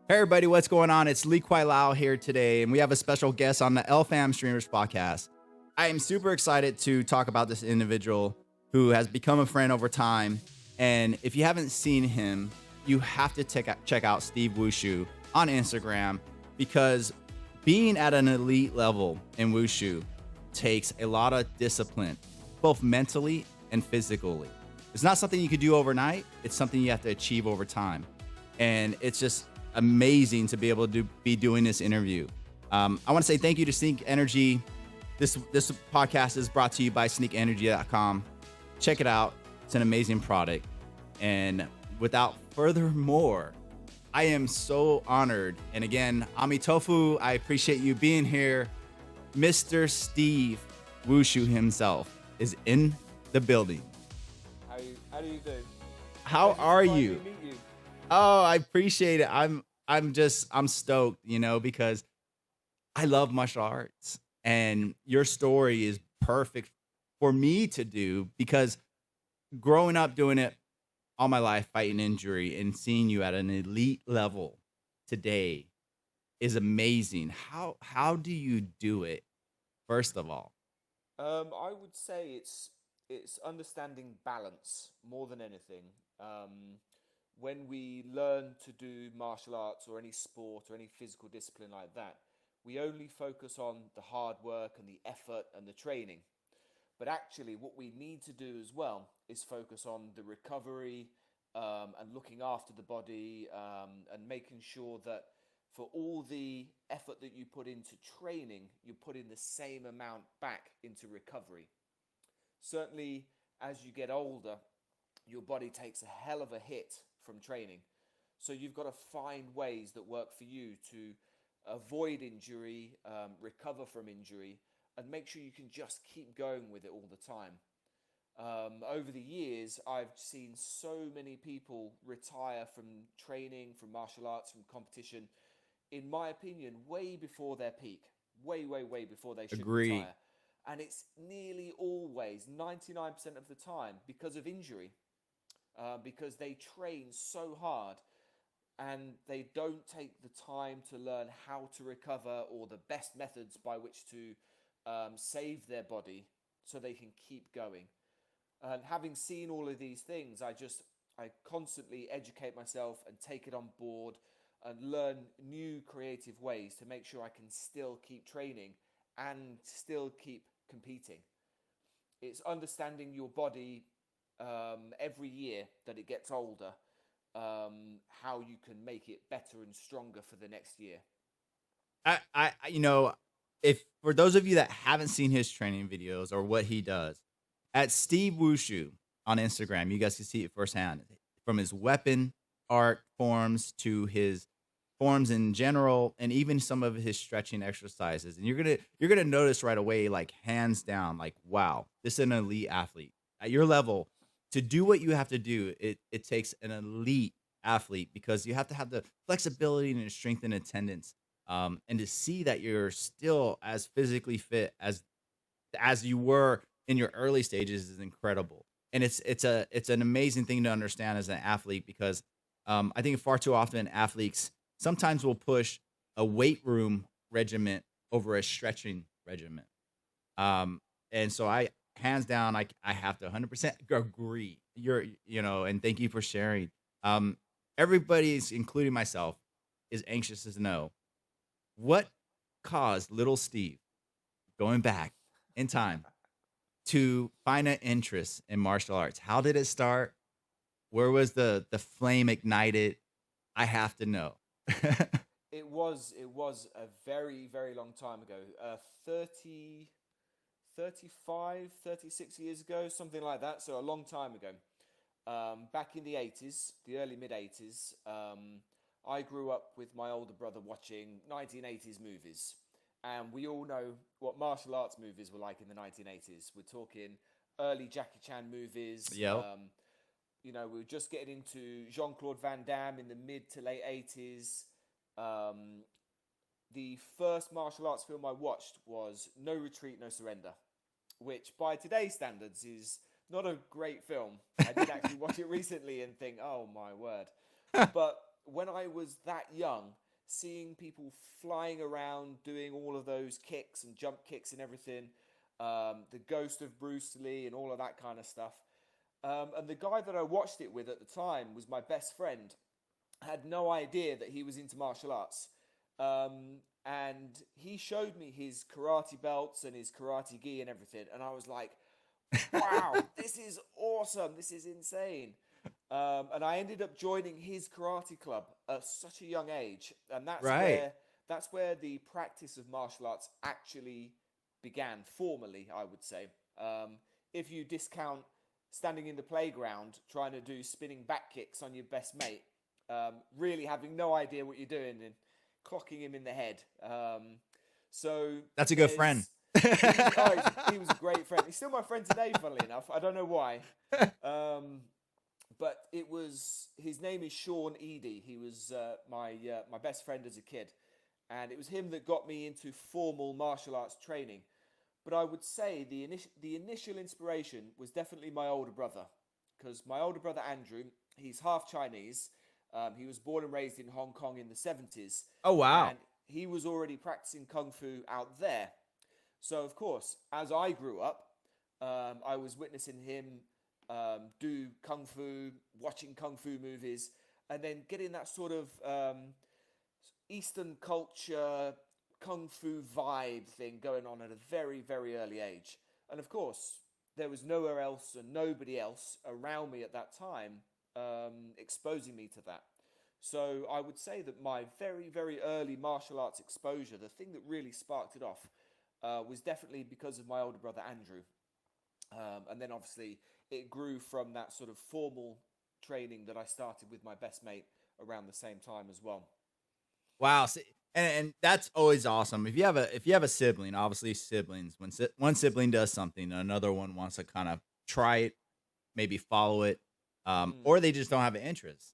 Hey everybody, what's going on? It's LiKwaiLao here today, and we have a special guest on the LFAM Streamers podcast. I am super excited to talk about this individual who has become a friend over time. And if you haven't seen him, you have to check out Steve Wushu on Instagram, because being at an elite level in Wushu takes a lot of discipline, both mentally and physically. It's not something you could do overnight. It's something you have to achieve over time. And it's just amazing to be able to be doing this interview. I want to say thank you to Sneak Energy. This podcast is brought to you by sneakenergy.com. Check it out. It's an amazing product. And without further more, I am so honored. And again, Ami Tofu, I appreciate you being here. Mr. Steve Wushu himself is in the building. How do you do? How are you? Meet you? Oh, I appreciate it. I'm stoked, because I love martial arts, and your story is perfect for me to do, because growing up doing it all my life, fighting injury, and seeing you at an elite level today is amazing. How do you do it? First of all, I would say it's understanding balance more than anything. When we learn to do martial arts or any sport or any physical discipline like that, we only focus on the hard work and the effort and the training. But actually, what we need to do as well is focus on the recovery, and looking after the body, and making sure that for all the effort that you put into training, you put in the same amount back into recovery. Certainly, as you get older, your body takes a hell of a hit from training. So you've got to find ways that work for you to avoid injury, recover from injury, and make sure you can just keep going with it all the time. Over the years, I've seen so many people retire from training, from martial arts, from competition, in my opinion, way before their peak, way before they should agree. retire. And it's nearly always, 99% of the time, because of injury, because they train so hard and they don't take the time to learn how to recover or the best methods by which to save their body so they can keep going. And having seen all of these things, I constantly educate myself and take it on board and learn new creative ways to make sure I can still keep training and still keep competing. It's understanding your body, every year that it gets older, how you can make it better and stronger for the next year. If for those of you that haven't seen his training videos or what he does at Steve Wushu on Instagram, you guys can see it firsthand, from his weapon art forms to his forms in general, and even some of his stretching exercises. And you're gonna notice right away, like hands down, like wow, this is an elite athlete at your level. To do what you have to do, it takes an elite athlete, because you have to have the flexibility and strength and attendance, and to see that you're still as physically fit as you were in your early stages is incredible. And it's an amazing thing to understand as an athlete, because I think far too often athletes sometimes will push a weight room regimen over a stretching regimen. And so I, hands down, I have to 100% agree. And thank you for sharing. Um, Everybody's, including myself, is anxious to know what caused little Steve, going back in time, to find an interest in martial arts. How did it start? Where was the flame ignited? I have to know. It was a very long time ago, 30, 35, 36 years ago, something like that. So a long time ago. Back in the 80s, the early mid 80s, I grew up with my older brother watching 1980s movies. And we all know what martial arts movies were like in the 1980s. We're talking early Jackie Chan movies. Yep. We were just getting into Jean-Claude Van Damme in the mid to late 80s. The first martial arts film I watched was No Retreat, No Surrender, which by today's standards is not a great film. I did actually watch it recently and think, oh my word. But when I was that young, seeing people flying around doing all of those kicks and jump kicks and everything, the ghost of Bruce Lee and all of that kind of stuff. And the guy that I watched it with at the time was my best friend. I had no idea that he was into martial arts. And he showed me his karate belts and his karate gi and everything. And I was like, wow, this is awesome. This is insane. And I ended up joining his karate club at such a young age. And Right. that's where the practice of martial arts actually began, formally, I would say. If you discount standing in the playground trying to do spinning back kicks on your best mate, really having no idea what you're doing and clocking him in the head. So That's a good friend. he was a great friend. He's still my friend today, funnily enough. I don't know why. But his name is Sean Eady. He was my best friend as a kid. And it was him that got me into formal martial arts training. But I would say the initial inspiration was definitely my older brother. Because my older brother, Andrew, he's half Chinese. He was born and raised in Hong Kong in the 70s. Oh, wow. And he was already practicing Kung Fu out there. So, of course, as I grew up, I was witnessing him do Kung Fu, watching Kung Fu movies, and then getting that sort of Eastern culture Kung Fu vibe thing going on at a very, very early age. And, of course, there was nowhere else and nobody else around me at that time exposing me to that. So I would say that my very, very early martial arts exposure, the thing that really sparked it off, was definitely because of my older brother Andrew. And then obviously it grew from that sort of formal training that I started with my best mate around the same time as well. Wow. See, and that's always awesome. If you have a sibling, obviously siblings, when one sibling does something, another one wants to kind of try it, maybe follow it, or they just don't have an interest.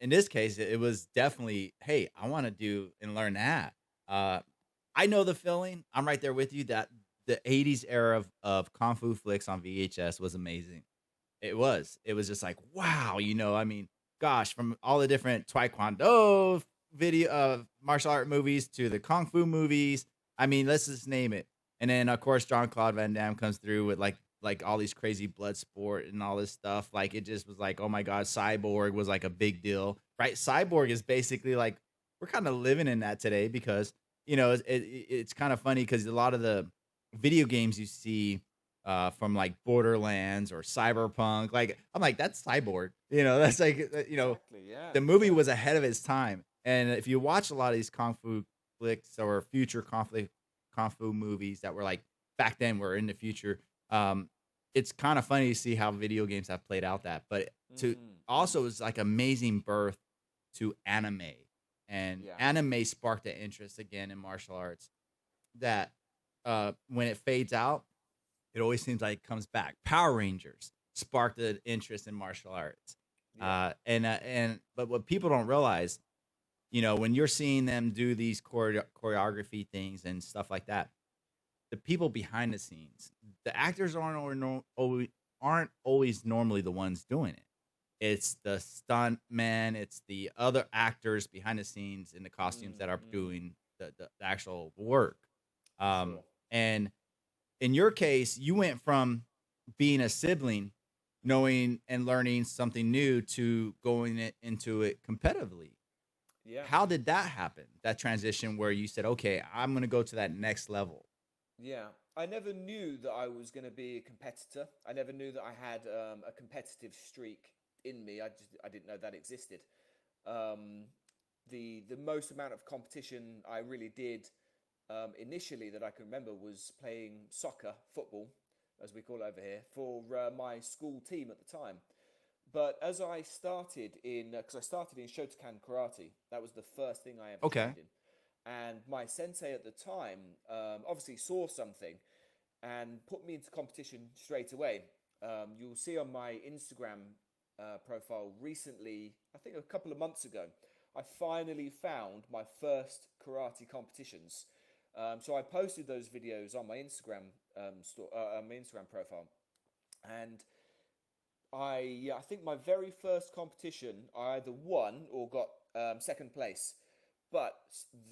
In this case, it was definitely, hey, I want to do and learn that. I know the feeling. I'm right there with you that the 80s era of Kung Fu flicks on VHS was amazing. It was. It was just like, wow, I mean, gosh, from all the different Taekwondo video martial art movies to the Kung Fu movies. I mean, let's just name it. And then of course Jean-Claude Van Damme comes through with like all these crazy blood sport and all this stuff. Like it just was like, oh my God, Cyborg was like a big deal, right? Cyborg is basically like we're kind of living in that today because it's kind of funny because a lot of the video games you see from like Borderlands or Cyberpunk, like I'm like that's Cyborg, that's like Exactly, yeah. the movie was ahead of its time. And if you watch a lot of these kung fu flicks or future kung fu movies that were like back then were in the future, it's kind of funny to see how video games have played out that. But to also it's like amazing birth to anime, and Yeah. anime sparked the interest again in martial arts. That when it fades out, it always seems like it comes back. Power Rangers sparked the interest in martial arts. Yeah. But what people don't realize, when you're seeing them do these choreography things and stuff like that, the people behind the scenes, the actors aren't always normally the ones doing it. It's the stunt man, it's the other actors behind the scenes in the costumes that are doing the actual work. Sure. And in your case, you went from being a sibling, knowing and learning something new to going into it competitively. Yeah. How did that happen? That transition where you said, "Okay, I'm going to go to that next level." Yeah, I never knew that I was going to be a competitor. I never knew that I had a competitive streak in me. I didn't know that existed. Um, the most amount of competition I really did initially that I can remember was playing soccer, football, as we call it over here, for my school team at the time. But as I started because I started in Shotokan Karate, that was the first thing I ever Okay. trained in. And my sensei at the time obviously saw something and put me into competition straight away. You'll see on my Instagram profile recently, I think a couple of months ago, I finally found my first karate competitions. So I posted those videos on my Instagram on my Instagram profile, and I think my very first competition, I either won or got second place. But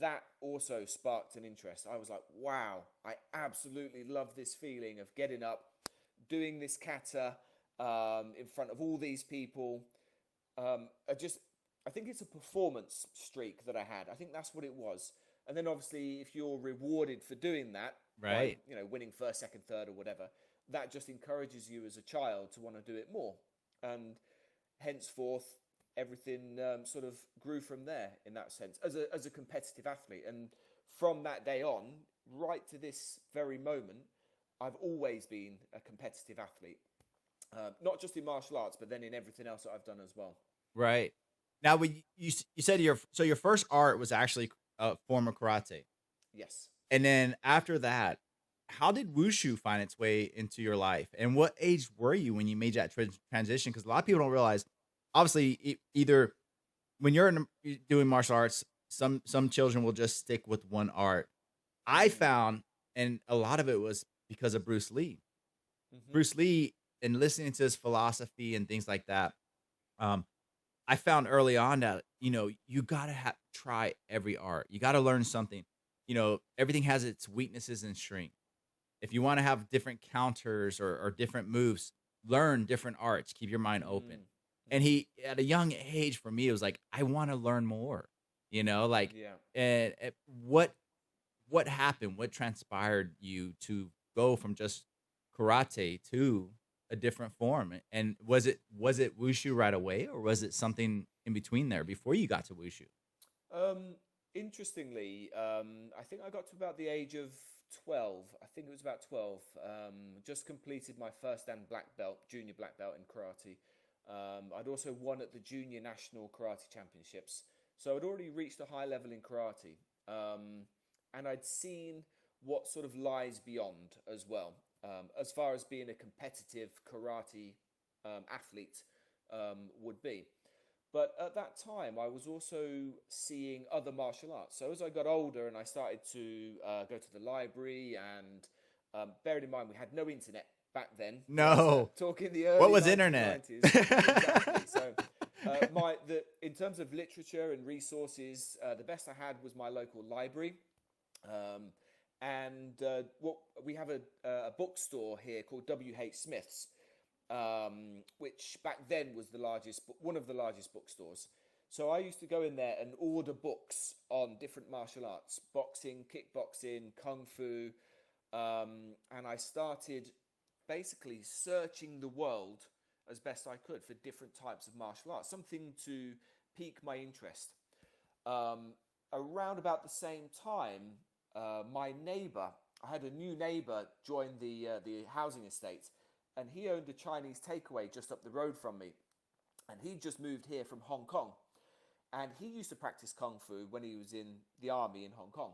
that also sparked an interest. I was like, wow, I absolutely love this feeling of getting up, doing this kata in front of all these people. I think it's a performance streak that I had. I think that's what it was. And then obviously, if you're rewarded for doing that by, Right. winning first, second, third, or whatever, that just encourages you as a child to want to do it more. And henceforth, everything sort of grew from there in that sense as a competitive athlete. And from that day on, right to this very moment, I've always been a competitive athlete, not just in martial arts, but then in everything else that I've done as well. Right. Now, when you said your first art was actually a form of karate, Yes. and then after that, how did wushu find its way into your life? And what age were you when you made that transition? Because a lot of people don't realize, obviously, either when doing martial arts, some children will just stick with one art. I Mm. found, and a lot of it was because of Bruce Lee. Hmm. Bruce Lee, and listening to his philosophy and things like that. Um, I found early on that, you gotta try every art. You gotta learn something. Everything has its weaknesses and strengths. If you want to have different counters or different moves, learn different arts. Keep your mind open. Mm. And Hmm. he, at a young age, for me, it was like I want to learn more. Like, Yeah. and what happened? What transpired you to go from just karate to a different form? And was it wushu right away, or was it something in between there before you got to wushu? Um, Interestingly, I think I got to about the age of 12. I think it was about 12. Just completed my first dan black belt, junior black belt in karate. I'd also won at the junior national karate championships. So I'd already reached a high level in karate. And I'd seen what sort of lies beyond as well, as far as being a competitive karate athlete would be. But at that time, I was also seeing other martial arts. So as I got older and I started to go to the library, and bearing in mind we had no internet back then, that's No. talking the What early was internet? 1990s. Exactly. So in terms of literature and resources, the best I had was my local library. Um, and what we have a bookstore here called W.H. Smith's, which back then was one of the largest bookstores. So I used to go in there and order books on different martial arts, boxing, kickboxing, kung fu, and I started basically searching the world as best I could for different types of martial arts, something to pique my interest. Um, Around about the same time, my neighbour, I had a new neighbour join the housing estate, and he owned a Chinese takeaway just up the road from me, and he just moved here from Hong Kong, and he used to practice kung fu when he was in the army in Hong Kong,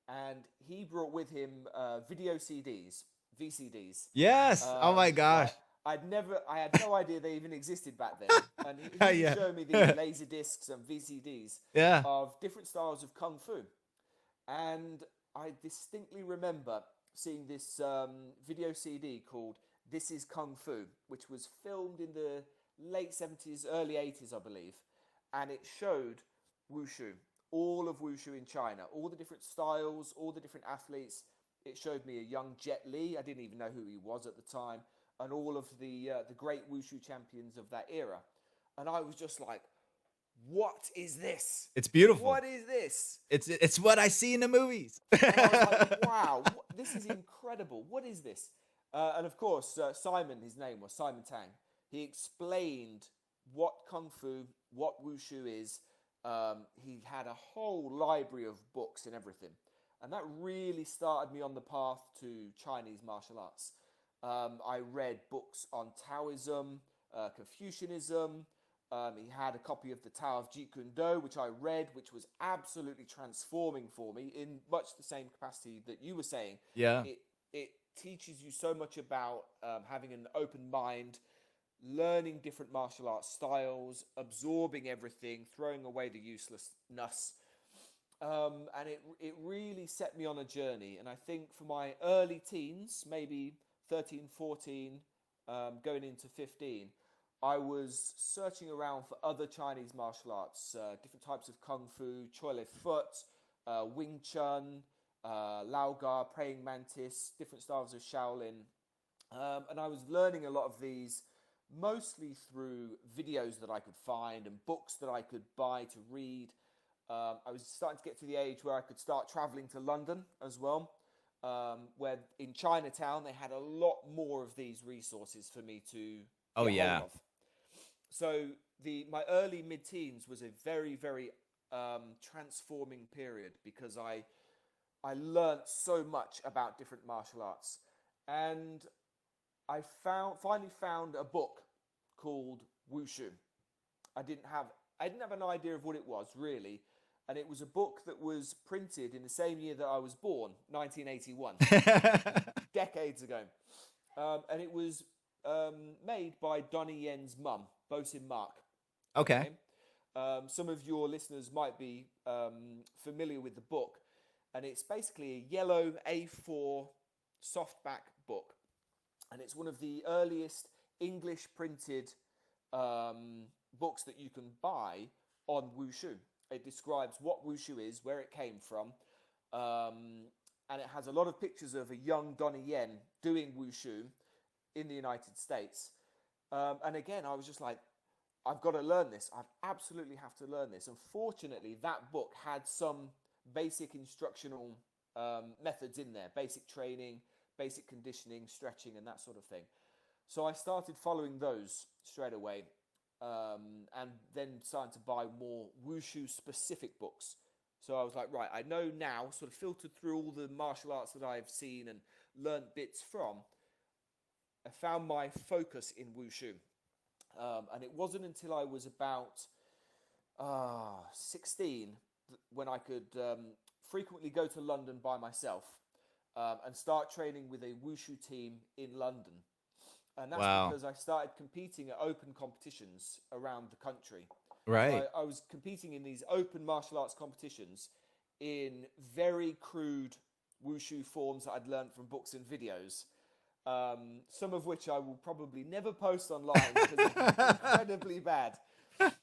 and he brought with him video CDs, VCDs, Yes. Oh my gosh. right? I had no idea they even existed back then, and he was Yeah. showing me these laser discs and VCDs Yeah. of different styles of kung fu, and I distinctly remember seeing this video CD called "This Is Kung Fu," which was filmed in the late 70s, early 80s, I believe, and it showed wushu, all of wushu in China, all the different styles, all the different athletes. It showed me a young Jet Li. I didn't even know who he was at the time, and all of the great wushu champions of that era. And I was just like, "What is this? It's beautiful. What is this?" It's what I see in the movies. And I was like, "Wow, this is incredible. What is this?" And of course, Simon, his name was Simon Tang. He explained what kung fu, what wushu is. He had a whole library of books and everything. And that really started me on the path to Chinese martial arts. I read books on Taoism, Confucianism. He had a copy of the Tao of Jeet Kune Do, which I read, which was absolutely transforming for me in much the same capacity that you were saying. Yeah. It teaches you so much about having an open mind, learning different martial arts styles, absorbing everything, throwing away the uselessness. And it really set me on a journey. And I think for my early teens, maybe 13, 14, going into 15, I was searching around for other Chinese martial arts, different types of kung fu, Choi Li Foot, Wing Chun, Lao Ga, Praying Mantis, different styles of Shaolin. And I was learning a lot of these mostly through videos that I could find and books that I could buy to read. I was starting to get to the age where I could start traveling to London as well, where in Chinatown they had a lot more of these resources for me to Oh get hold yeah. of. So my early mid-teens was a very, very transforming period because I learned so much about different martial arts, and I finally found a book called Wushu. I didn't have I didn't have an idea of what it was really, and it was a book that was printed in the same year that I was born, 1981, decades ago, and it was made by Donnie Yen's mum, Bosin Mark. Okay. Some of your listeners might be familiar with the book, and it's basically a yellow A4 softback book, and it's one of the earliest English printed books that you can buy on Wushu. It describes what Wushu is, where it came from, and it has a lot of pictures of a young Donnie Yen doing Wushu in the United States. And again, I was just like, I've got to learn this. I absolutely have to learn this. Unfortunately, that book had some basic instructional methods in there, basic training, basic conditioning, stretching, and that sort of thing. So I started following those straight away, and then started to buy more Wushu specific books. So I was like, right, I know now, sort of filtered through all the martial arts that I've seen and learned bits from, I found my focus in Wushu. And it wasn't until I was about 16 when I could frequently go to London by myself and start training with a Wushu team in London. And that's Wow. because I started competing at open competitions around the country. Right. So I was competing in these open martial arts competitions in very crude Wushu forms that I'd learned from books and videos. Some of which I will probably never post online because it's incredibly bad.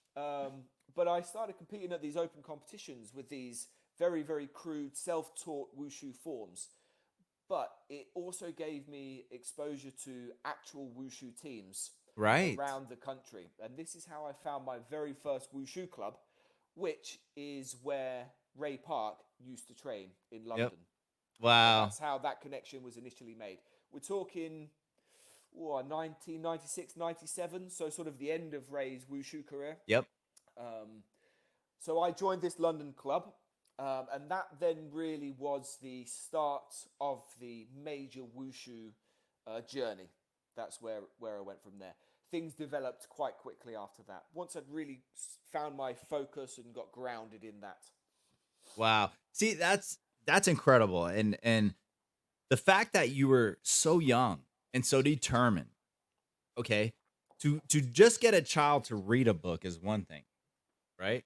But I started competing at these open competitions with these very, very crude self-taught Wushu forms. But it also gave me exposure to actual Wushu teams Right. around the country. And this is how I found my very first Wushu club, which is where Ray Park used to train in London. Yep. And Wow. that's how that connection was initially made. We're talking 1996, 97, so sort of the end of Ray's Wushu career. Yep. So I joined this London club, and that then really was the start of the major Wushu journey. That's where I went from there. Things developed quite quickly after that, once I'd really found my focus and got grounded in that. Wow. See, that's incredible. And the fact that you were so young and so determined, okay, to just get a child to read a book is one thing, right?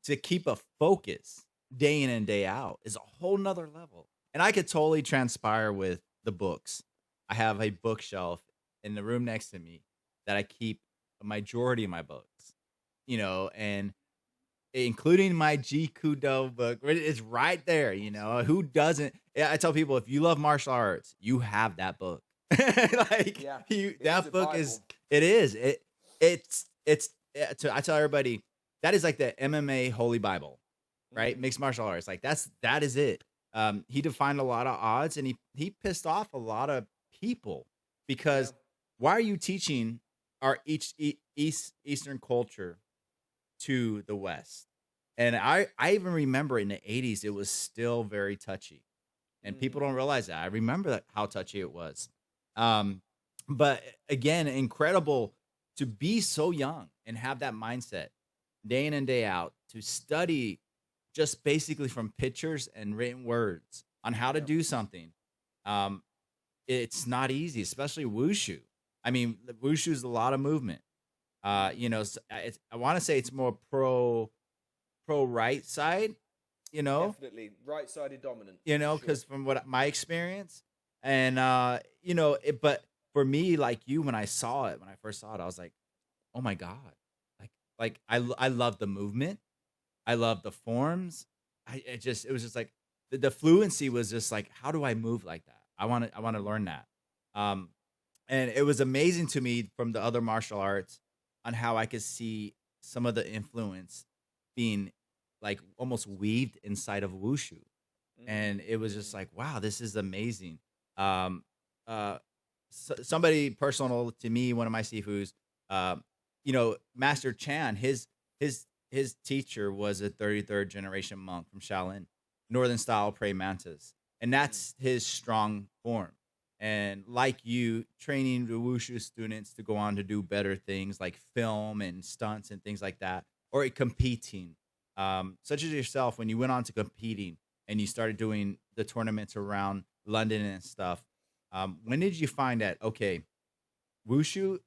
To keep a focus day in and day out is a whole nother level. And I could totally transpire with the books. I have a bookshelf in the room next to me that I keep a majority of my books, and including my Jeet Kune Do book. It's right there, Who doesn't? I tell people, if you love martial arts, you have that book. That book is. It is. I tell everybody that is like the MMA Holy Bible, right? Mm-hmm. Mixed martial arts. Like that is it. He defined a lot of odds, and he pissed off a lot of people because why are you teaching our Eastern culture to the West? And I even remember in the 80s, it was still very touchy, and people don't realize that. I remember how touchy it was. But again, incredible to be so young and have that mindset day in and day out to study just basically from pictures and written words on how to do something. It's not easy, especially Wushu. I mean, Wushu is a lot of movement. I want to say it's more pro right side, Definitely right-sided dominant. Because from what my experience, and but for me, like you, when I first saw it, I was like, oh my god, I love the movement. I love the forms. It was just like the fluency was just like, how do I move like that? I want to learn that. Um, and it was amazing to me from the other martial arts on how I could see some of the influence being like almost weaved inside of wushu, and it was just Mm. like, wow, this is amazing. Um, uh, somebody personal to me, one of my sifus, Master Chan, his teacher was a 33rd generation monk from Shaolin, Northern style praying mantis, and Mm. that's his strong form. And like you, training the wushu students to go on to do better things like film and stunts and things like that, or competing, such as yourself when you went on to competing and you started doing the tournaments around London and stuff. When did you find that, okay, wushu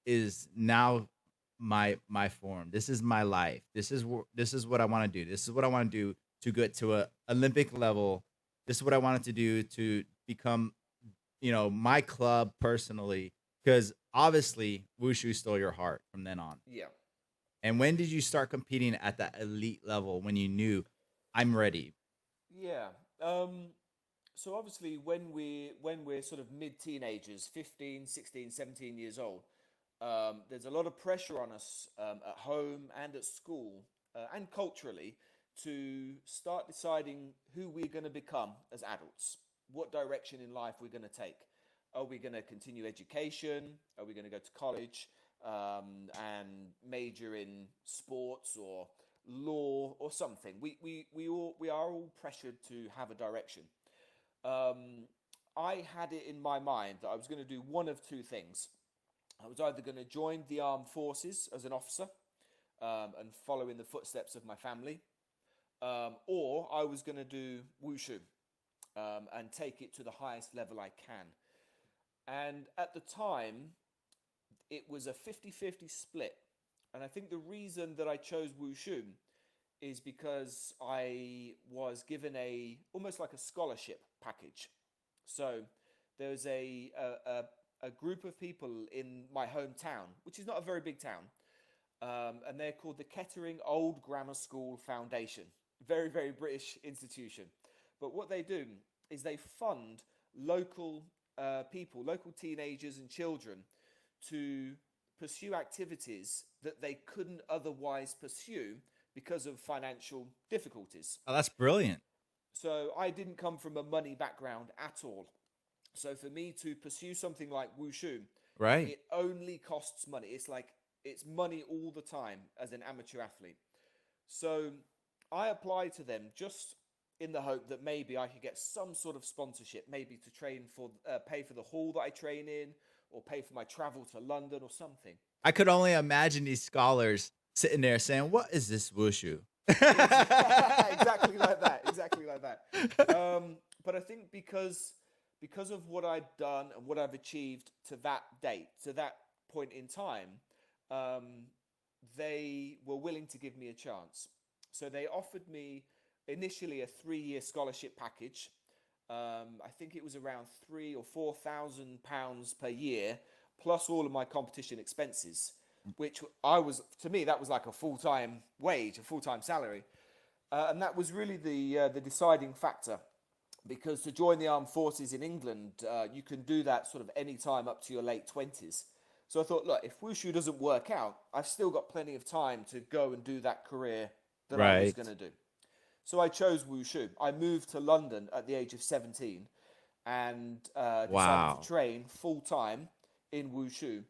is now my form. This is my life. This is what I want to do. This is what I want to do to get to a Olympic level. This is what I wanted to do to become, my club personally. Because obviously, wushu stole your heart from then on. Yeah. And when did you start competing at that elite level? When you knew, I'm ready. Yeah. So obviously when we're sort of mid-teenagers, 15, 16, 17 years old, there's a lot of pressure on us at home and at school and culturally to start deciding who we're going to become as adults, what direction in life we're going to take. Are we going to continue education? Are we going to go to college and major in sports or law or something? We are all pressured to have a direction. um, I had it in my mind that I was going to do one of two things. I was either going to join the armed forces as an officer and follow in the footsteps of my family, or I was going to do wushu and take it to the highest level I can. And at the time, it was a 50-50 split. And I think the reason that I chose wushu is because I was given a almost like a scholarship package. So there was a group of people in my hometown, which is not a very big town, and they're called the Kettering Old Grammar School Foundation. Very, very British institution. But what they do is they fund local people, local teenagers and children to pursue activities that they couldn't otherwise pursue because of financial difficulties. Oh, that's brilliant. So I didn't come from a money background at all. So for me to pursue something like wushu, Right. it only costs money. It's like it's money all the time as an amateur athlete. So I applied to them just in the hope that maybe I could get some sort of sponsorship, maybe to train for, pay for the hall that I train in, or pay for my travel to London or something. I could only imagine these scholars sitting there saying, "What is this wushu?" Exactly like that. Exactly like that. But I think because of what I'd done and what I've achieved to that date, to that point in time, they were willing to give me a chance. So they offered me initially a 3-year scholarship package. I think it was around £3,000 or £4,000 per year, plus all of my competition expenses, which to me, that was like a full-time wage, a full-time salary. And that was really the deciding factor, because to join the armed forces in England, you can do that sort of any time up to your late 20s. So I thought, look, if wushu doesn't work out, I've still got plenty of time to go and do that career that I was Right. going to do. So I chose wushu. I moved to London at the age of 17 and decided to Wow. train full time in wushu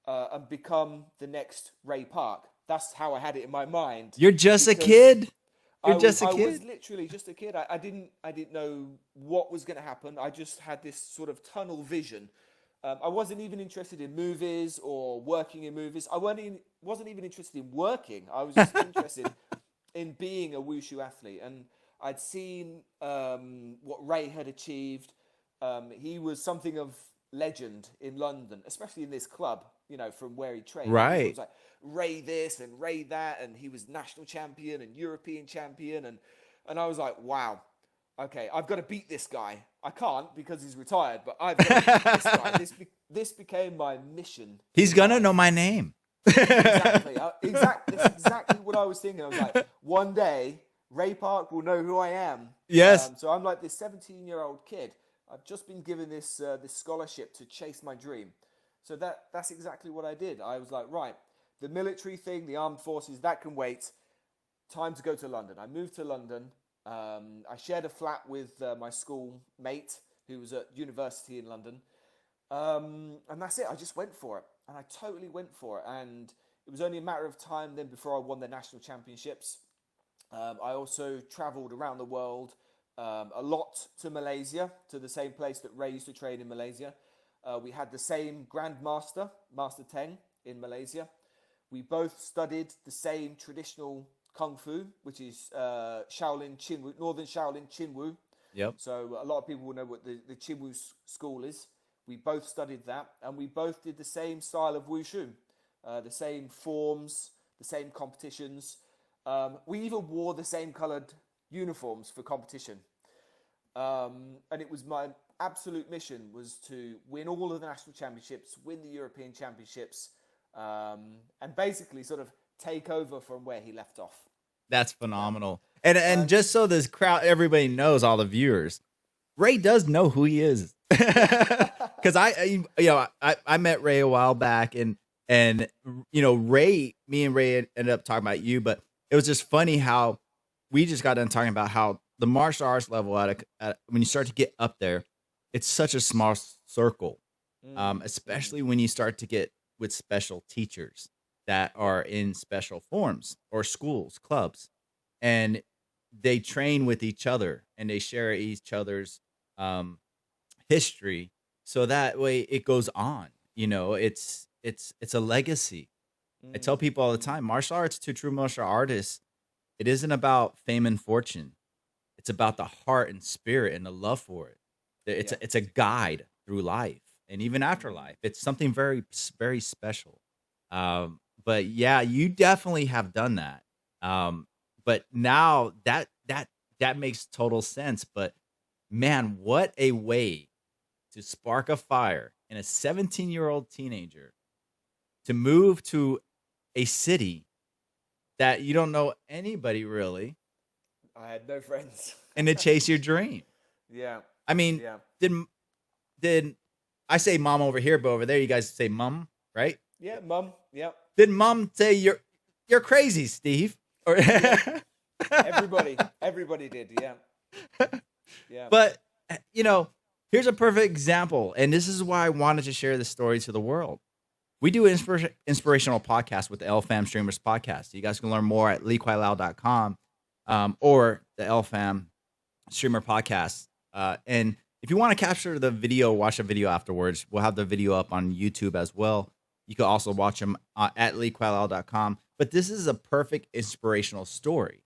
and become the next Ray Park. That's how I had it in my mind. You're just a Because kid. You're just a I was kid. literally just a kid. I didn't know what was going to happen. I just had this sort of tunnel vision. I wasn't even interested in movies or working in movies. Wasn't even interested in working. I was just interested in being a wushu athlete. And I'd seen what Ray had achieved. He was something of legend in London, especially in this club, from where he trained. Everyone Right. was like, Ray this and Ray that, and he was national champion and European champion. And I was like, wow, okay, I've got to beat this guy. I can't because he's retired, but I've got to beat this guy. This became my mission He's in gonna know life. my name. Exactly. That's exactly what I was thinking. I was like, one day Ray Park will know who I am. Yes. So I'm like this 17-year-old kid. I've just been given this scholarship to chase my dream. So that's exactly what I did. I was like, right, the military thing, the armed forces, that can wait. Time to go to London. I moved to London. I shared a flat with my school mate who was at university in London. And that's it. I just went for it. And I totally went for it. And it was only a matter of time then before I won the national championships. I also travelled around the world a lot to Malaysia, to the same place that Ray used to train in Malaysia. We had the same Grandmaster, Master Teng, in Malaysia. We both studied the same traditional Kung Fu, which is Shaolin Chinwu, Northern Shaolin Chinwu. Yep. So a lot of people will know what the Chinwu school is. We both studied that, and we both did the same style of wushu, the same forms, the same competitions. We even wore the same coloured uniforms for competition. And it was my absolute mission was to win all of the national championships, win the European championships, and basically sort of take over from where he left off. That's phenomenal. And just so this crowd, everybody knows, all the viewers, Ray does know who he is. Because I met Ray a while back, and Ray, me and Ray ended up talking about you, but it was just funny how we just got done talking about how the martial arts level when you start to get up there, it's such a small circle, especially when you start to get with special teachers that are in special forms or schools, clubs, and they train with each other and they share each other's history, so that way it goes on. It's a legacy. I tell people all the time, martial arts, to true martial artists, it isn't about fame and fortune. It's about the heart and spirit and the love for it. It's a guide through life and even after life. It's something very, very special. But yeah, you definitely have done that. But now that makes total sense. But man, what a way to spark a fire in a 17-year-old teenager to move to a city that you don't know anybody really, I had no friends. and to chase your dream. Yeah. I mean, did I say mom over here, but over there you guys say mum, right? Yeah, mum. Yeah. Did mom say you're crazy, Steve? Or Everybody did. Yeah. Yeah. But here's a perfect example, and this is why I wanted to share this story to the world. We do an inspirational podcast with the LFAM Streamers Podcast. You guys can learn more at LiKwaiLao.com or the LFAM Streamer Podcast. And if you want to capture the video, watch a video afterwards, we'll have the video up on YouTube as well. You can also watch them at LiKwaiLao.com. But this is a perfect inspirational story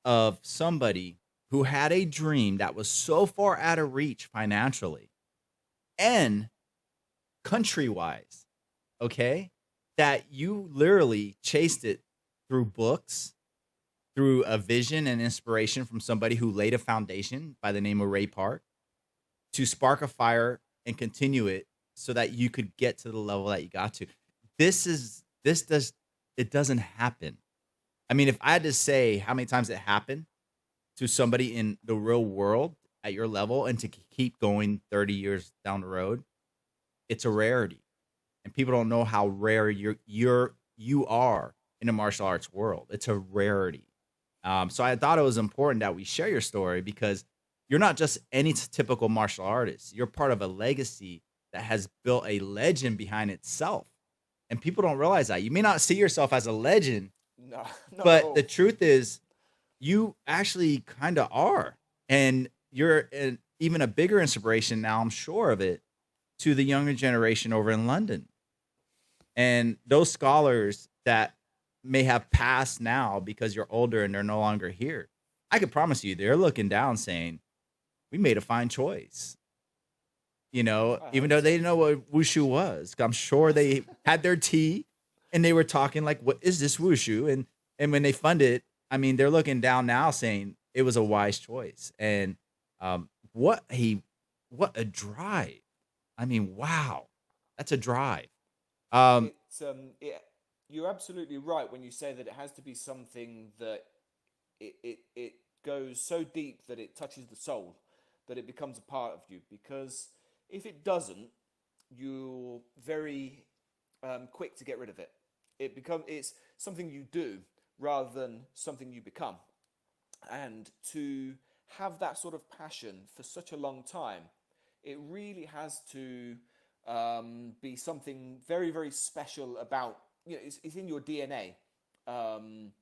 of somebody who had a dream that was so far out of reach financially and country-wise, okay, that you literally chased it through books, through a vision and inspiration from somebody who laid a foundation by the name of Ray Park to spark a fire and continue it so that you could get to the level that you got to. It doesn't happen. I mean, if I had to say how many times it happened to somebody in the real world at your level and to keep going 30 years down the road, it's a rarity. And people don't know how rare you are in the martial arts world. It's a rarity. So I thought it was important that we share your story because you're not just any typical martial artist. You're part of a legacy that has built a legend behind itself. And people don't realize that. You may not see yourself as a legend, No, but the truth is you actually kind of are. And you're even a bigger inspiration now, I'm sure of it, to the younger generation over in London. And those scholars that may have passed now because you're older and they're no longer here, I can promise you they're looking down saying, we made a fine choice. Even though they didn't know what wushu was. I'm sure they had their tea and they were talking like, what is this wushu? And when they fund it, I mean, they're looking down now saying it was a wise choice. And what a drive. I mean, wow, that's a drive. it's you're absolutely right when you say that it has to be something that it goes so deep that it touches the soul, that it becomes a part of you. Because if it doesn't, you're very quick to get rid of it. It's something you do rather than something you become. And to have that sort of passion for such a long time, it really has to be something very, very special about, it's in your DNA. Um,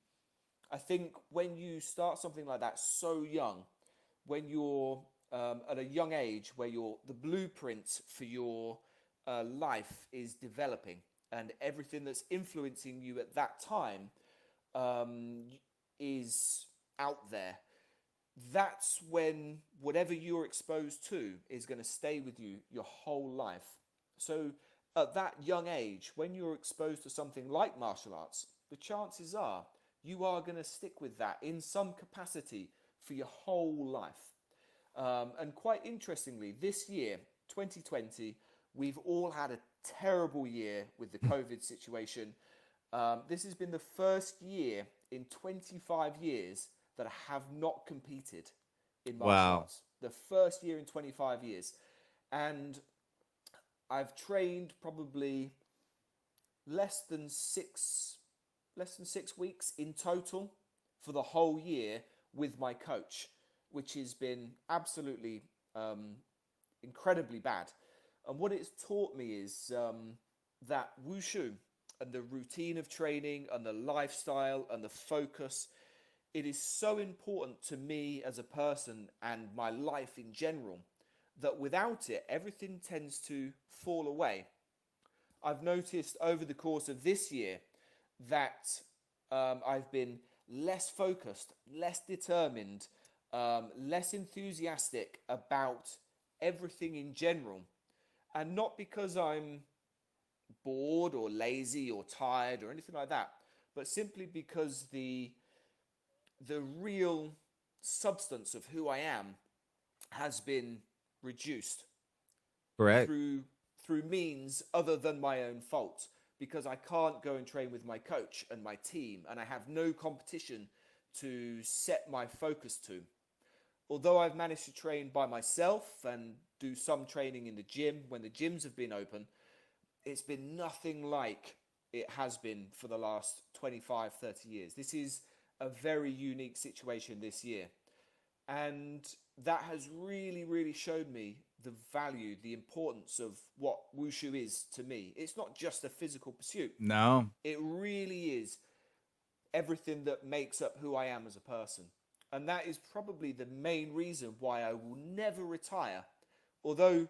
I think when you start something like that so young, when you're at a young age where the blueprint for your life is developing, and everything that's influencing you at that time um, is out there, that's when whatever you're exposed to is going to stay with you your whole life. So at that young age, when you're exposed to something like martial arts, the chances are you are going to stick with that in some capacity for your whole life. And quite interestingly, this year, 2020, we've all had a terrible year with the COVID situation. This has been the first year in 25 years that I have not competed in martial Wow. arts. The first year in 25 years. And I've trained probably less than six weeks in total for the whole year with my coach, which has been absolutely incredibly bad. And what it's taught me is that wushu and the routine of training and the lifestyle and the focus, it is so important to me as a person and my life in general that without it, everything tends to fall away. I've noticed over the course of this year that I've been less focused, less determined, less enthusiastic about everything in general. And not because I'm bored or lazy or tired or anything like that, but simply because the real substance of who I am has been reduced Correct. through means other than my own fault, because I can't go and train with my coach and my team, and I have no competition to set my focus to. Although I've managed to train by myself and do some training in the gym when the gyms have been open, it's been nothing like it has been for the last 25, 30 years. This is a very unique situation this year. And that has really, really showed me the value, the importance of what wushu is to me. It's not just a physical pursuit. No. It really is everything that makes up who I am as a person. And that is probably the main reason why I will never retire. Although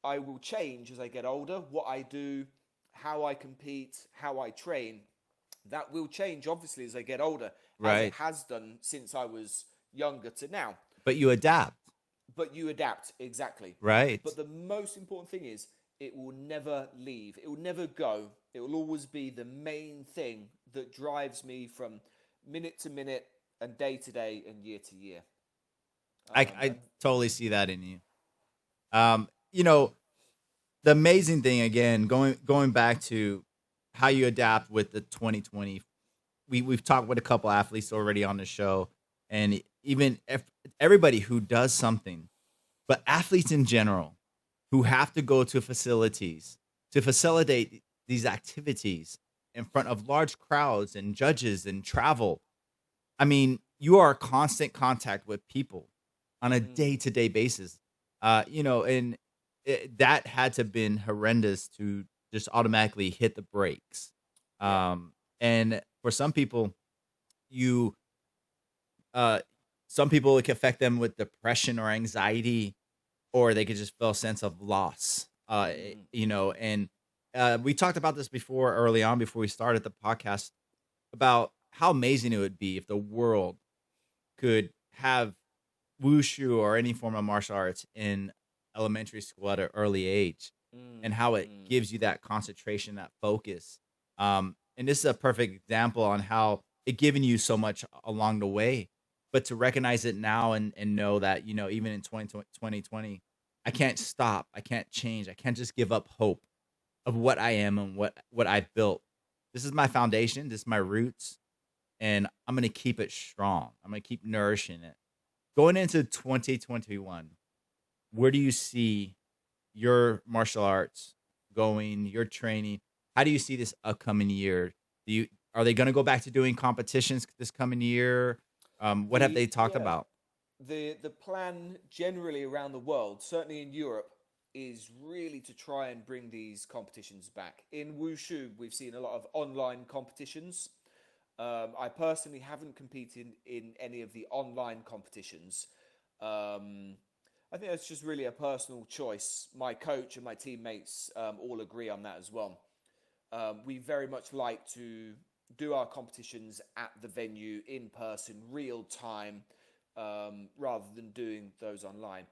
I will change as I get older, what I do, how I compete, how I train, that will change obviously as I get older, as it Right. has done since I was younger to now. But you adapt. But you adapt, exactly. Right. But the most important thing is it will never leave. It will never go. It will always be the main thing that drives me from minute to minute and day to day and year to year. I And totally see that in you. You know, the amazing thing again, going back to how you adapt with the 2020. We've talked with a couple athletes already on the show, and even if everybody who does something, but athletes in general who have to go to facilities to facilitate these activities in front of large crowds and judges and travel. I mean, you are in constant contact with people on a mm, day-to-day basis. And that had to been horrendous to just automatically hit the brakes. yeah, And for some people, you uh some people it can affect them with depression or anxiety, or they could just feel a sense of loss. mm, And we talked about this before early on before we started the podcast about how amazing it would be if the world could have wushu or any form of martial arts in elementary school at an early age, and mm, how it mm, gives you that concentration, that focus. And this is a perfect example on how it given you so much along the way, but to recognize it now and know that, even in 2020, I can't stop. I can't change. I can't just give up hope of what I am and what I've built. This is my foundation. This is my roots, and I'm gonna keep it strong. I'm gonna keep nourishing it. Going into 2021, where do you see your martial arts going? Your training. How do you see this upcoming year? Do you Are they gonna go back to doing competitions this coming year? What have The they talked yeah, about? the plan generally around the world, certainly in Europe, is really to try and bring these competitions back. In Wushu, we've seen a lot of online competitions. I personally haven't competed in any of the online competitions. Um, I think that's just really a personal choice. My coach and my teammates all agree on that as well. We very much like to do our competitions at the venue in person, real time, rather than doing those online.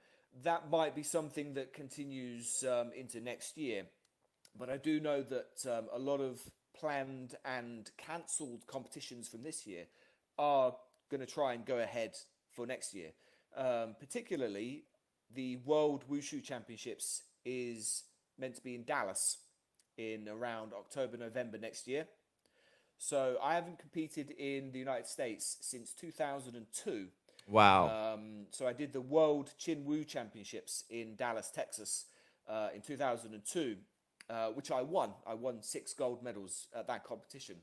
That might be something that continues into next year, but I do know that a lot of planned and cancelled competitions from this year are going to try and go ahead for next year. Particularly, the World Wushu Championships is meant to be in Dallas in around October, November next year. So I haven't competed in the United States since 2002. Wow. So I did the World Chin Woo Championships in Dallas, Texas, in 2002, which I won. I won 6 gold medals at that competition.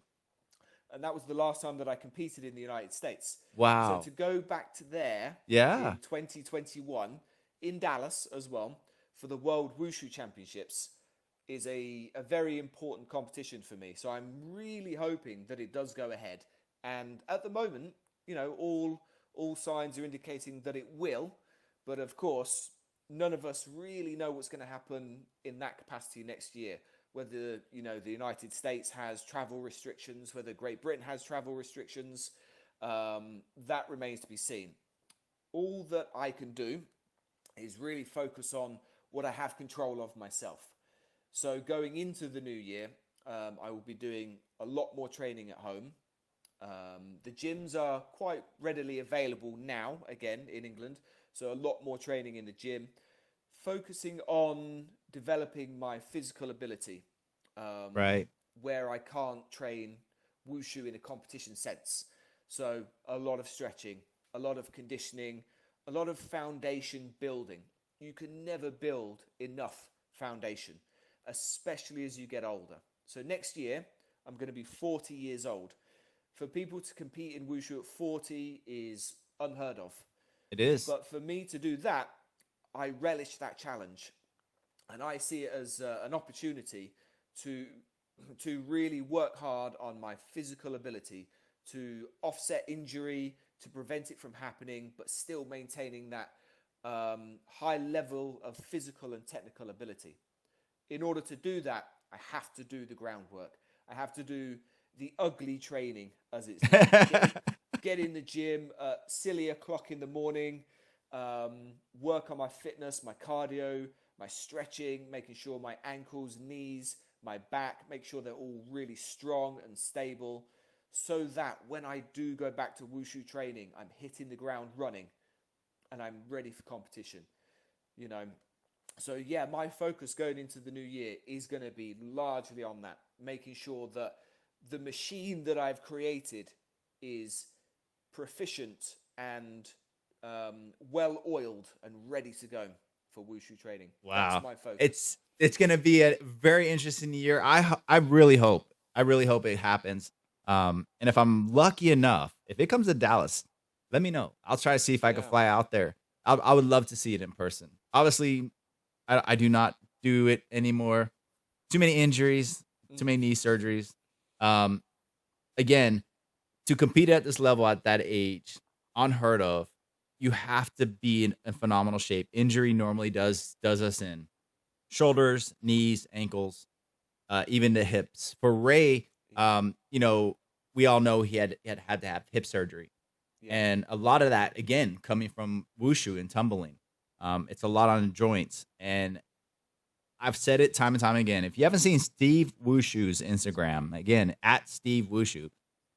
And that was the last time that I competed in the United States. So Wow. to go back to there Yeah. in 2021 in Dallas as well for the World Wushu Championships is a very important competition for me. So I'm really hoping that it does go ahead. And at the moment, all signs are indicating that it will. But of course, none of us really know what's going to happen in that capacity next year. Whether the United States has travel restrictions, whether Great Britain has travel restrictions, that remains to be seen. All that I can do is really focus on what I have control of myself. So going into the new year, I will be doing a lot more training at home. The gyms are quite readily available now, again, in England. So a lot more training in the gym. Focusing on developing my physical ability, Right. where I can't train wushu in a competition sense. So a lot of stretching, a lot of conditioning, a lot of foundation building. You can never build enough foundation, especially as you get older. So next year, I'm going to be 40 years old. For people to compete in wushu at 40 is unheard of. It is. But for me to do that, I relish that challenge, and I see it as an opportunity to really work hard on my physical ability to offset injury, to prevent it from happening, but still maintaining that high level of physical and technical ability. In order to do that, I have to do the groundwork. I have to do the ugly training, as it's known. Get in the gym at silly o'clock in the morning, work on my fitness, my cardio, my stretching, making sure my ankles, knees, my back, make sure they're all really strong and stable, so that when I do go back to wushu training, I'm hitting the ground running and I'm ready for competition. You know, so yeah, my focus going into the new year is going to be largely on that, making sure that the machine that I've created is proficient and well oiled and ready to go for wushu training. That's Wow. my focus. It's gonna be a very interesting year. I really hope it happens. And if I'm lucky enough, if it comes to Dallas, let me know. I'll try to see if I can Yeah. fly out there. I would love to see it in person. Obviously, I do not do it anymore. Too many injuries, too many knee surgeries. Um, Again, to compete at this level at that age, unheard of. You have to be in phenomenal shape. Injury normally does us in shoulders, knees, ankles, even the hips. For Ray, we all know he had to have hip surgery, Yeah. and a lot of that again coming from wushu and tumbling. It's a lot on joints, and I've said it time and time again. If you haven't seen Steve Wushu's Instagram, again at Steve Wushu,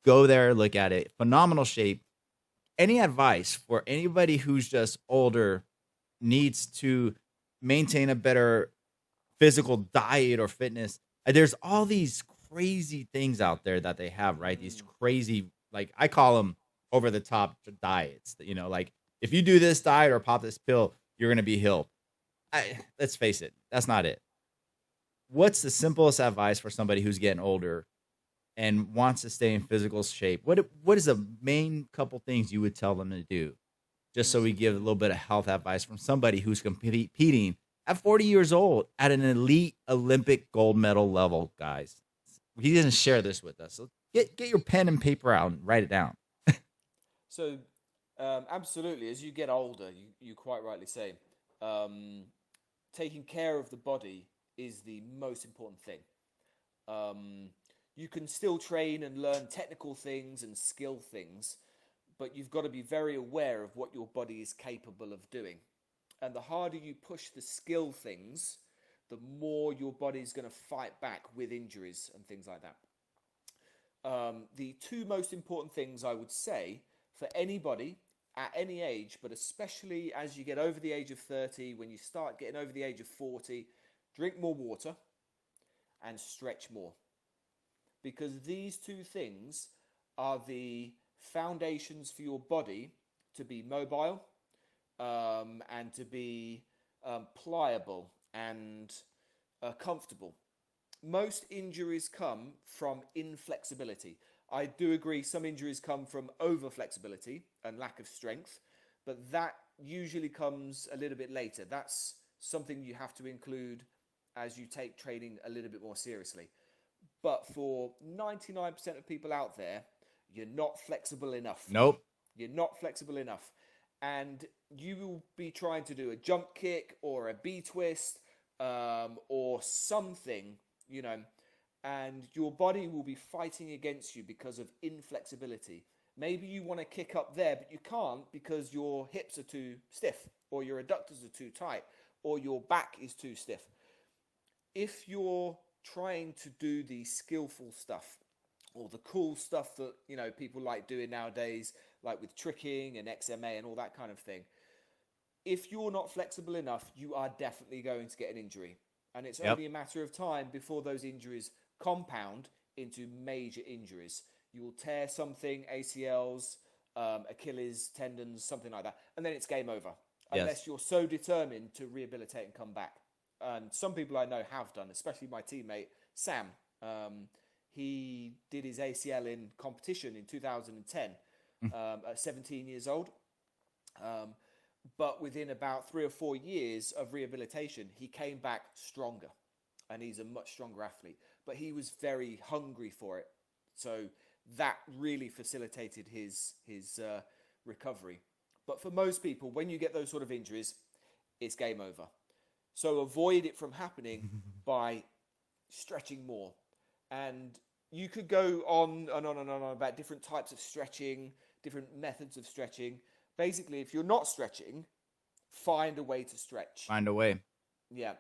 go there, look at it. Phenomenal shape. Any advice for anybody who's just older, needs to maintain a better physical diet or fitness? There's all these crazy things out there that they have, right? These Mm. crazy, like I call them over the top diets. Like if you do this diet or pop this pill, you're gonna be healed. Let's face it, that's not it. What's the simplest advice for somebody who's getting older and wants to stay in physical shape? What is the main couple things you would tell them to do? Just so we give a little bit of health advice from somebody who's competing at 40 years old at an elite Olympic gold medal level, guys. He didn't share this with us. So get your pen and paper out and write it down. So, absolutely, as you get older, you quite rightly say, um, taking care of the body is the most important thing. Um, you can still train and learn technical things and skill things, but you've got to be very aware of what your body is capable of doing. And the harder you push the skill things, the more your body's going to fight back with injuries and things like that. The two most important things I would say for anybody at any age, but especially as you get over the age of 30, when you start getting over the age of 40, drink more water and stretch more. Because these two things are the foundations for your body to be mobile, and to be pliable and comfortable. Most injuries come from inflexibility. I do agree some injuries come from over flexibility and lack of strength, but that usually comes a little bit later. That's something you have to include as you take training a little bit more seriously. But for 99% of people out there, you're not flexible enough. Nope. You're not flexible enough. And you will be trying to do a jump kick or a B twist, or something, and your body will be fighting against you because of inflexibility. Maybe you want to kick up there, but you can't because your hips are too stiff, or your adductors are too tight, or your back is too stiff. If you're trying to do the skillful stuff or the cool stuff that people like doing nowadays, like with tricking and XMA and all that kind of thing, if you're not flexible enough, you are definitely going to get an injury, and it's Yep. only a matter of time before those injuries compound into major injuries. You will tear something, ACLs, Achilles tendons, something like that, and then it's game over, Yes. unless you're so determined to rehabilitate and come back. And some people I know have done, especially my teammate Sam. He did his ACL in competition in 2010, at 17 years old. But within about 3 or 4 years of rehabilitation, he came back stronger, and he's a much stronger athlete. But he was very hungry for it, so that really facilitated his recovery. But for most people, when you get those sort of injuries, it's game over. So avoid it from happening by stretching more. And you could go on and on and on about different types of stretching, different methods of stretching. Basically, if you're not stretching, find a way to stretch. Find a way. Yeah.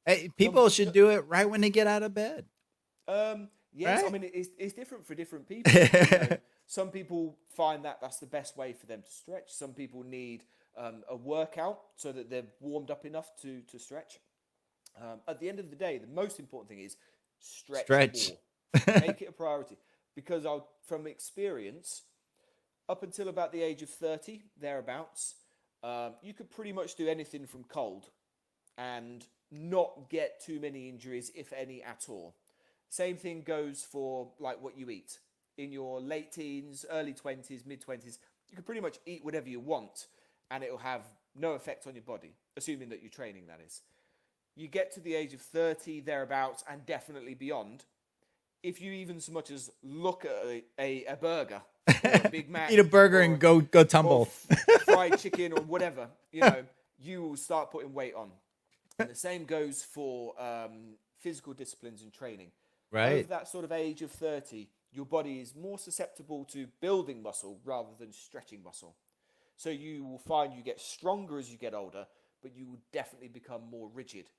Hey, people should do it right when they get out of bed. Yes, Right? I mean, it's different for different people. Some people find that that's the best way for them to stretch. Some people need a workout so that they're warmed up enough to stretch. At the end of the day, the most important thing is stretch. More. Make it a priority. Because from experience, up until about the age of 30, thereabouts, you could pretty much do anything from cold and not get too many injuries, if any at all. Same thing goes for like what you eat. In your late teens, early 20s, mid 20s, you can pretty much eat whatever you want and it'll have no effect on your body, assuming that you're training, that is. You get to the age of 30, thereabouts, and definitely beyond. If you even so much as look at a burger or a Big Mac, Eat a burger and go or tumble. fried chicken or whatever, you will start putting weight on. And the same goes for physical disciplines and training. Right. Over that sort of age of 30, your body is more susceptible to building muscle rather than stretching muscle. So you will find you get stronger as you get older, but you will definitely become more rigid.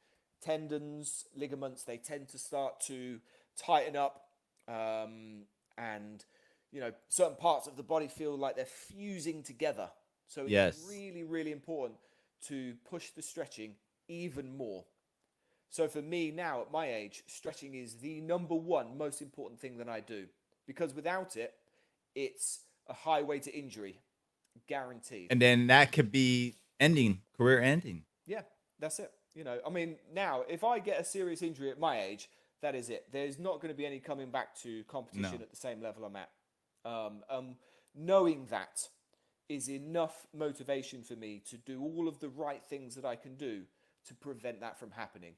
Tendons, ligaments, they tend to start to tighten up, and certain parts of the body feel like they're fusing together. So it's Yes. really, really important to push the stretching even more. So for me now, at my age, stretching is the number one most important thing that I do. Because without it, it's a highway to injury, guaranteed. And then that could be career ending. Yeah, that's it. I mean, now, if I get a serious injury at my age, that is it. There's not going to be any coming back to competition No. at the same level I'm at. Knowing that is enough motivation for me to do all of the right things that I can do to prevent that from happening.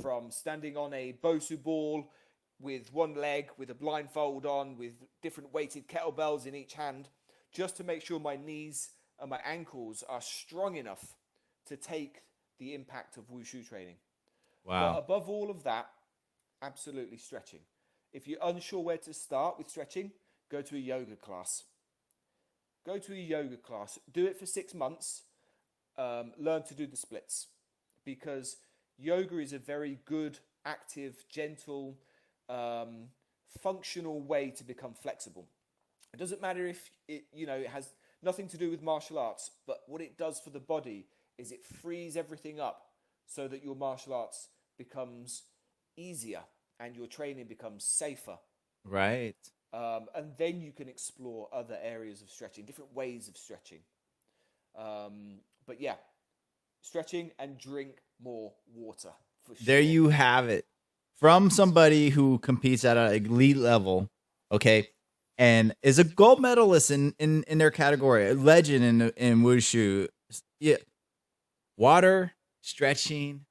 From standing on a Bosu ball with one leg, with a blindfold on, with different weighted kettlebells in each hand, just to make sure my knees and my ankles are strong enough to take the impact of wushu training. But Wow. above all of that, absolutely stretching. If you're unsure where to start with stretching, go to a yoga class. Go to a yoga class. Do it for 6 months. Learn to do the splits. Because yoga is a very good, active, gentle, functional way to become flexible. It doesn't matter if it has nothing to do with martial arts, but what it does for the body is it frees everything up so that your martial arts becomes easier and your training becomes safer. Right. And then you can explore other areas of stretching, different ways of stretching. But yeah, stretching and drink more water for sure. There you have it. From somebody who competes at an elite level, okay, and is a gold medalist in their category, a legend in wushu. Yeah, water stretching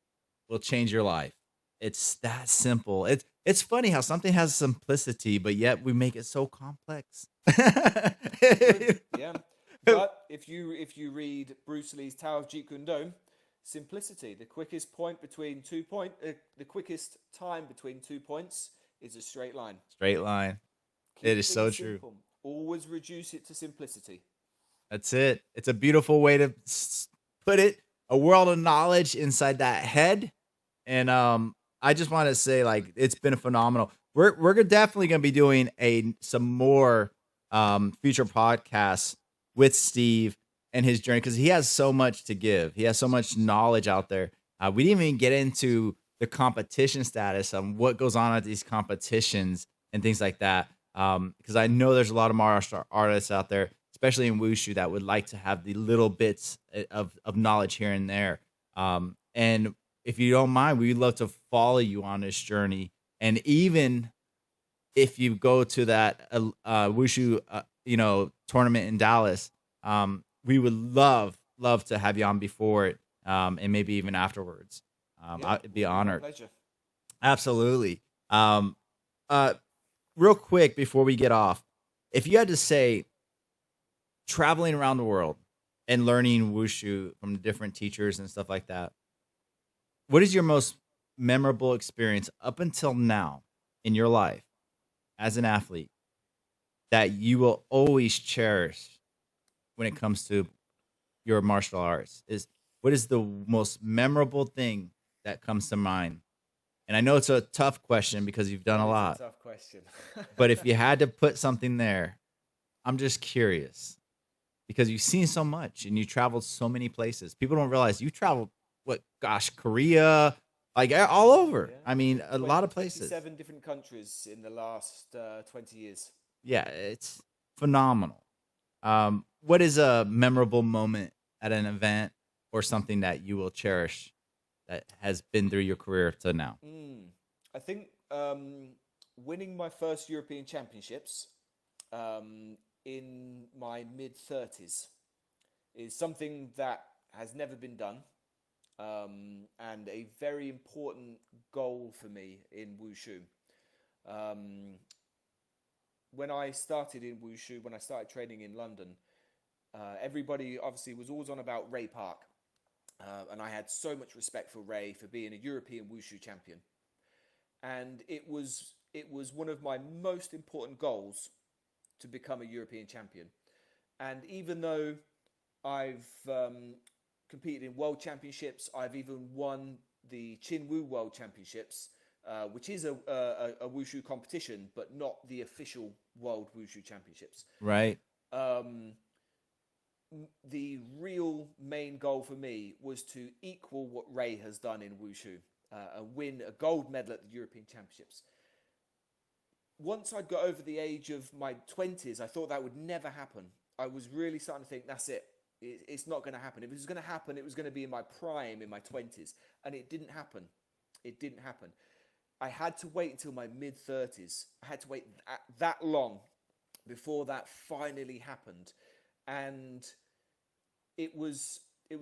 will change your life. It's that simple. It's funny how something has simplicity, but yet we make it so complex. Yeah. But if you read Bruce Lee's Tao of Jeet Kune Do, simplicity, the quickest time between 2 points is a straight line. Straight line. Keep It is so things true. simple. Always reduce it to simplicity. That's it. It's a beautiful way to put it. A world of knowledge inside that head. And I just want to say, like, it's been phenomenal. We're definitely going to be doing some more future podcasts with Steve and his journey, because he has so much to give. He has so much knowledge out there. We didn't even get into the competition status on what goes on at these competitions and things like that. Because I know there's a lot of martial artists out there, especially in wushu, that would like to have the little bits of knowledge here and there. And if you don't mind, we'd love to follow you on this journey. And even if you go to that wushu, tournament in Dallas, we would love to have you on before it, and maybe even afterwards. I'd be honored. My pleasure. Absolutely. Real quick before we get off, if you had to say, traveling around the world and learning wushu from different teachers and stuff like that, what is your most memorable experience up until now in your life as an athlete that you will always cherish when it comes to your martial arts? What is the most memorable thing that comes to mind? And I know it's a tough question because you've done a lot. It's a tough question. But if you had to put something there, I'm just curious, because you've seen so much and you traveled so many places. People don't realize you traveled, Korea, like all over. Yeah. I mean, a lot of places. 7 different countries in the last 20 years. Yeah, it's phenomenal. What is a memorable moment at an event or something that you will cherish that has been through your career to now? I think winning my first European Championships in my mid-30s is something that has never been done, and a very important goal for me in wushu. When I started in wushu, when I started training in London, everybody obviously was always on about Ray Park. And I had so much respect for Ray for being a European wushu champion. And it was one of my most important goals to become a European champion. And even though I've competed in world championships, I've even won the Chinwoo World Championships, which is a wushu competition, but not the official World Wushu Championships. Right. The real main goal for me was to equal what Ray has done in wushu. and win a gold medal at the European Championships. Once I'd got over the age of my 20s, I thought that would never happen. I was really starting to think, that's it. It's not going to happen. If it was going to happen, it was going to be in my prime, in my 20s. And it didn't happen. It didn't happen. I had to wait until my mid-30s. I had to wait that long before that finally happened. And it was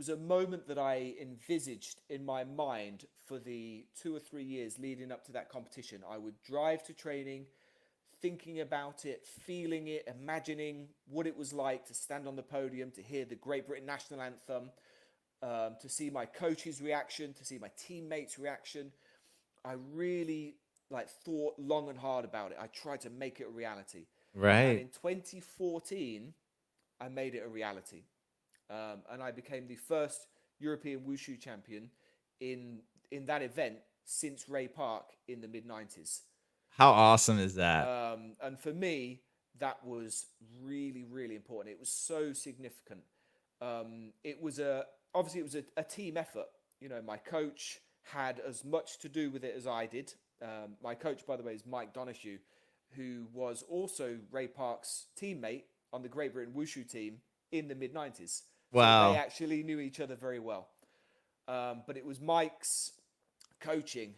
a moment that I envisaged in my mind for the 2 or 3 years leading up to that competition. I would drive to training, thinking about it, feeling it, imagining what it was like to stand on the podium, to hear the Great Britain national anthem, to see my coach's reaction, to see my teammates' reaction. I really thought long and hard about it. I tried to make it a reality. Right. And in 2014, I made it a reality. And I became the first European Wushu champion in that event since Ray Park in the mid-90s. How awesome is that? And for me, that was really, really important. It was so significant. It was obviously a team effort. You know, my coach had as much to do with it as I did. My coach, by the way, is Mike Donoghue, who was also Ray Park's teammate on the Great Britain Wushu team in the mid-90s. Wow. So they actually knew each other very well. But it was Mike's coaching,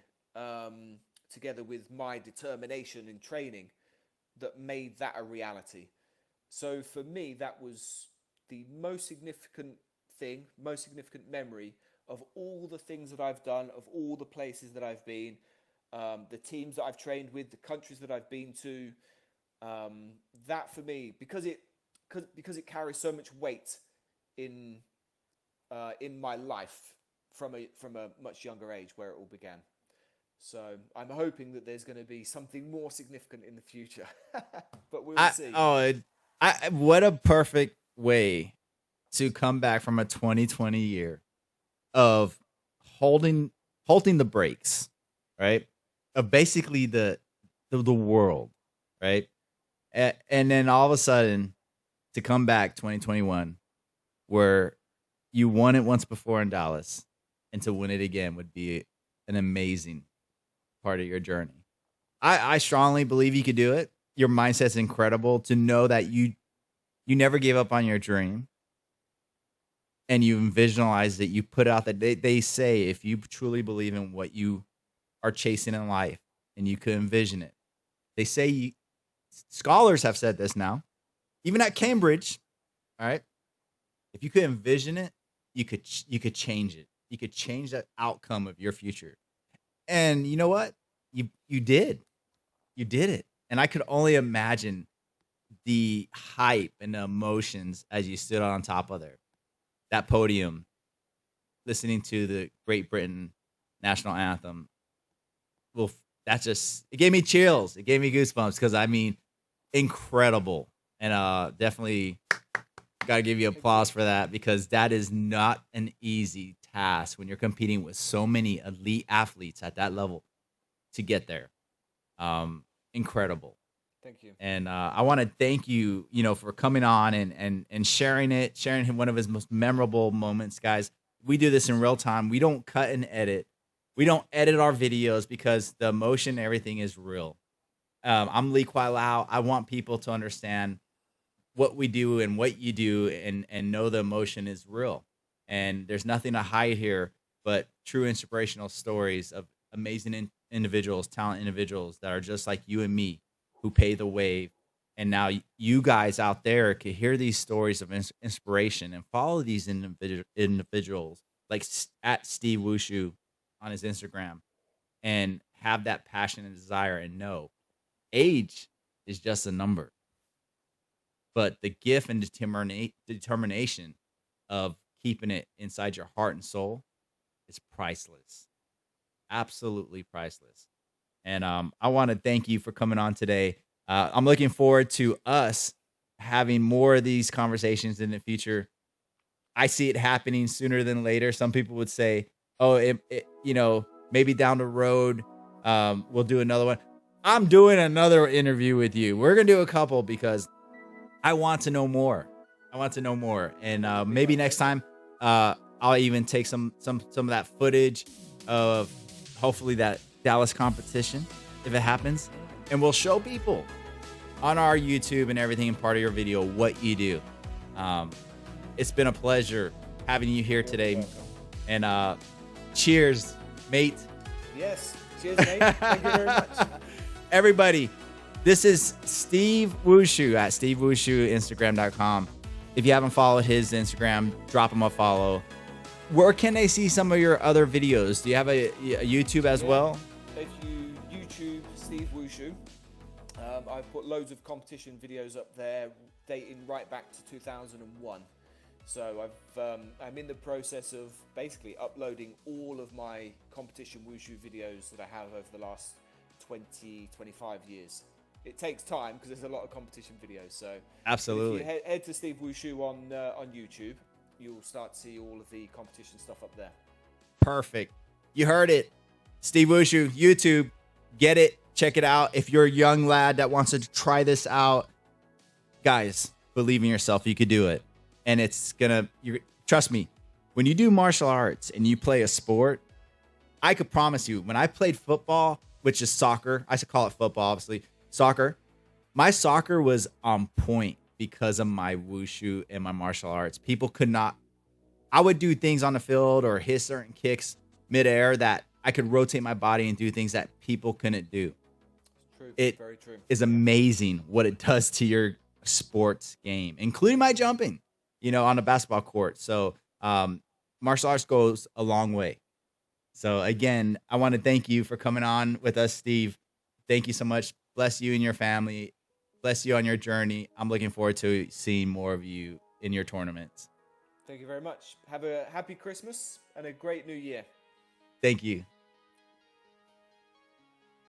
together with my determination in training, that made that a reality. So for me, that was the most significant thing, most significant memory of all the things that I've done, of all the places that I've been, the teams that I've trained with, the countries that I've been to. That for me, because it carries so much weight in my life from a much younger age where it all began. So I'm hoping that there's going to be something more significant in the future, but we'll see. What a perfect way to come back from a 2020 year of holding the brakes, right? Of basically the world, right? And then all of a sudden to come back 2021 where you won it once before in Dallas, and to win it again would be an amazing part of your journey. I strongly believe you could do it. Your mindset's incredible to know that you never gave up on your dream, and you visualized it. You put out that they say if you truly believe in what you are chasing in life and you could envision it, they say scholars have said this now, even at Cambridge, all right? If you could envision it, you could change it. You could change that outcome of your future. And you know what? You did. You did it. And I could only imagine the hype and the emotions as you stood on top of that podium, listening to the Great Britain national anthem. Well, it gave me chills. It gave me goosebumps because, I mean, incredible. And definitely got to give you applause for that, because that is not an easy task when you're competing with so many elite athletes at that level to get there. Incredible. Thank you. And I want to thank you, for coming on and sharing one of his most memorable moments, guys. We do this in real time. We don't cut and edit. We don't edit our videos because the emotion, everything is real. I'm LiKwaiLao. I want people to understand what we do and what you do, and know the emotion is real. And there's nothing to hide here but true inspirational stories of amazing individuals, talented individuals that are just like you and me, who pay the wave. And now you guys out there can hear these stories of inspiration and follow these individuals like at Steve Wushu on his Instagram, and have that passion and desire, and know age is just a number. But the gift and determination of keeping it inside your heart and soul is priceless. Absolutely priceless. And I want to thank you for coming on today. I'm looking forward to us having more of these conversations in the future. I see it happening sooner than later. Some people would say, oh, maybe down the road, we'll do another one. I'm doing another interview with you. We're going to do a couple because I want to know more. And maybe next time, I'll even take some of that footage of hopefully that Dallas competition, if it happens, and we'll show people on our YouTube and everything and part of your video what you do. It's been a pleasure having you here today. And cheers, mate. Yes. Cheers, mate. Thank you very much. Everybody, this is Steve Wushu at Steve Wushu, Instagram.com. If you haven't followed his Instagram, drop him a follow. Where can they see some of your other videos? Do you have a YouTube as well? If you YouTube Steve Wushu, I put loads of competition videos up there dating right back to 2001. So I'm in the process of basically uploading all of my competition wushu videos that I have over the last 25 years. It takes time because there's a lot of competition videos. So absolutely, if you head to Steve Wushu on YouTube, you'll start to see all of the competition stuff up there. Perfect. You heard it. Steve Wushu, YouTube. Get it. Check it out. If you're a young lad that wants to try this out, guys, believe in yourself. You could do it. And it's trust me, when you do martial arts and you play a sport, I could promise you, when I played football, which is soccer, I should call it football, obviously, soccer, my soccer was on point because of my wushu and my martial arts. People could not, I would do things on the field or hit certain kicks midair that I could rotate my body and do things that people couldn't do. True. It Very true. is amazing what it does to your sports game, including my jumping, on a basketball court. So martial arts goes a long way. So again, I want to thank you for coming on with us, Steve. Thank you so much. Bless you and your family. Bless you on your journey. I'm looking forward to seeing more of you in your tournaments. Thank you very much. Have a happy Christmas and a great new year. Thank you.